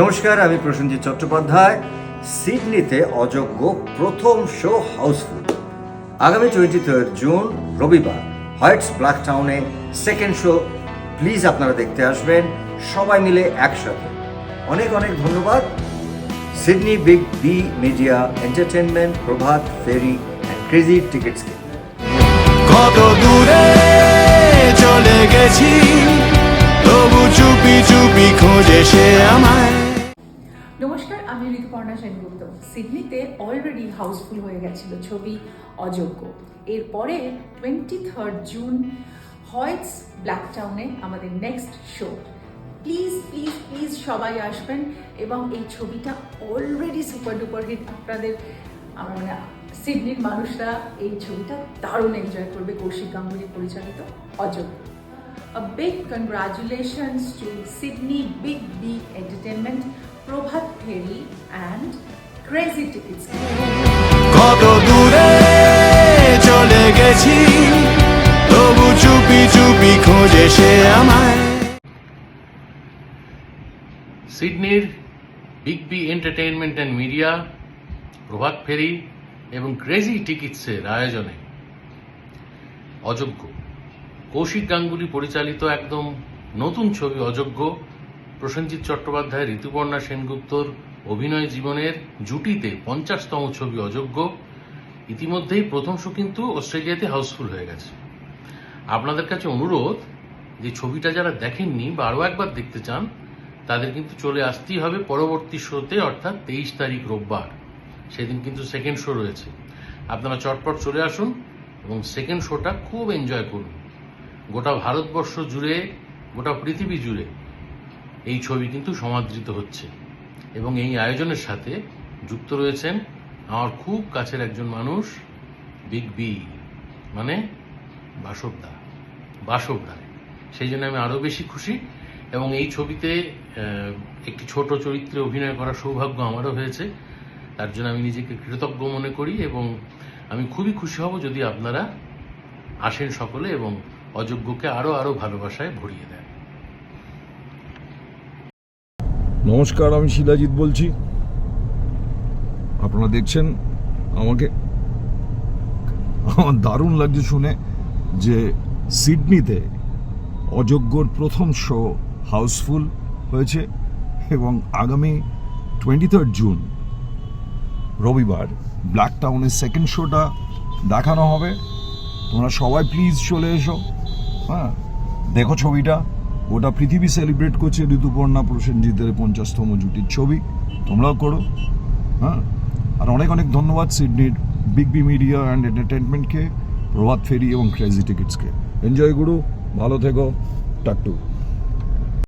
নমস্কার, আমি প্রসেনজিৎ চট্টোপাধ্যায়। সিডনিতে অযোগ্য প্রথম শো হাউসফুল। আগামী 23 জুন রবিবার হয়েটস ব্ল্যাক টাউনে সেকেন্ড শো। প্লিজ আপনারা দেখতে আসবেন সবাই মিলে একসাথে। অনেক অনেক ধন্যবাদ Sydney big B media entertainment, Prabhat Feri and crazy টিকিটসকে। কত দূরে চলে গেছি, তবু চুপি চুপি খোঁজে সে আমায়। নমস্কার, আমি ঋতুপর্ণা সেনগুপ্ত। সিডনিতে অলরেডি হাউসফুল হয়ে গেছিল ছবি অযোগ্য। এরপরে 23 জুন হয়েটস ব্ল্যাক টাউনে আমাদের next show. Please please please সবাই আসবেন এবং এই ছবিটা অলরেডি সুপার ডুপার হিট। আপনাদের আমার সিডনির মানুষরা এই ছবিটা দারুণ এনজয় করবে। কৌশিক গাঙ্গুলি পরিচালিত অযোগ্য। A big congratulations to Sydney Big B Entertainment, Prabhat Pheri and Crazy Tickets. কত দূরে চলে গেছি, তবু চুপি চুপি খোঁজে সে আমায়। সিডনির big B entertainment and media, Prabhat Feri এবং ক্রেজি টিকিটসের আয়োজনে অযোগ্য, কৌশিক গাঙ্গুলি পরিচালিত একদম নতুন ছবি অযোগ্য, প্রসেনজিৎ চট্টোপাধ্যায়, ঋতুপর্ণা সেনগুপ্তর অভিনয় জীবনের জুটিতে 50তম ছবি অযোগ্য। ইতিমধ্যেই প্রথম শো কিন্তু অস্ট্রেলিয়াতে হাউসফুল হয়ে গেছে। আপনাদের কাছে অনুরোধ, যে ছবিটা যারা দেখেননি বা আরও একবার দেখতে চান, তাদের কিন্তু চলে আসতেই হবে পরবর্তী শোতে, অর্থাৎ 23 তারিখ রোববার। সেদিন কিন্তু সেকেন্ড শো রয়েছে। আপনারা চটপট চলে আসুন এবং সেকেন্ড শোটা খুব এনজয় করুন। গোটা ভারতবর্ষ জুড়ে, গোটা পৃথিবী জুড়ে এই ছবি কিন্তু সমাদৃত হচ্ছে এবং এই আয়োজনের সাথে যুক্ত রয়েছেন আমার খুব কাছের একজন মানুষ, বিগ বি মানে বাসব রায়। সেই জন্য আমি আরও বেশি খুশি এবং এই ছবিতে একটি ছোট চরিত্রে অভিনয় করার সৌভাগ্য আমারও হয়েছে। তার জন্য আমি নিজেকে কৃতজ্ঞ মনে করি এবং আমি খুবই খুশি হব যদি আপনারা আসেন সকলে এবং অযোগ্যকে আরো আরো ভালোবাসায় ভরিয়ে দেন। নমস্কার, আমি শিলাজিৎ বলছি। আপনারা দেখছেন আমাকে। আমার দারুণ লাগছে শুনে যে সিডনিতে অযোগ্যর প্রথম শো হাউসফুল হয়েছে এবং আগামী 23 জুন রবিবার ব্ল্যাক টাউনের সেকেন্ড শোটা দেখানো হবে। তোমরা সবাই প্লিজ চলে এসো। হ্যাঁ, দেখো ছবিটা। গোটা পৃথিবী সেলিব্রেট করছে ঋতুপর্ণা প্রসেনজিতের 50তম জুটির ছবি। তোমরাও করো। হ্যাঁ, আর অনেক অনেক ধন্যবাদ সিডনির বিগ বি মিডিয়া অ্যান্ড এন্টারটেনমেন্টকে, প্রভাত ফেরি এবং ক্রেজি টিকিটসকে। এনজয় করো, ভালো থেকো, টাকটু।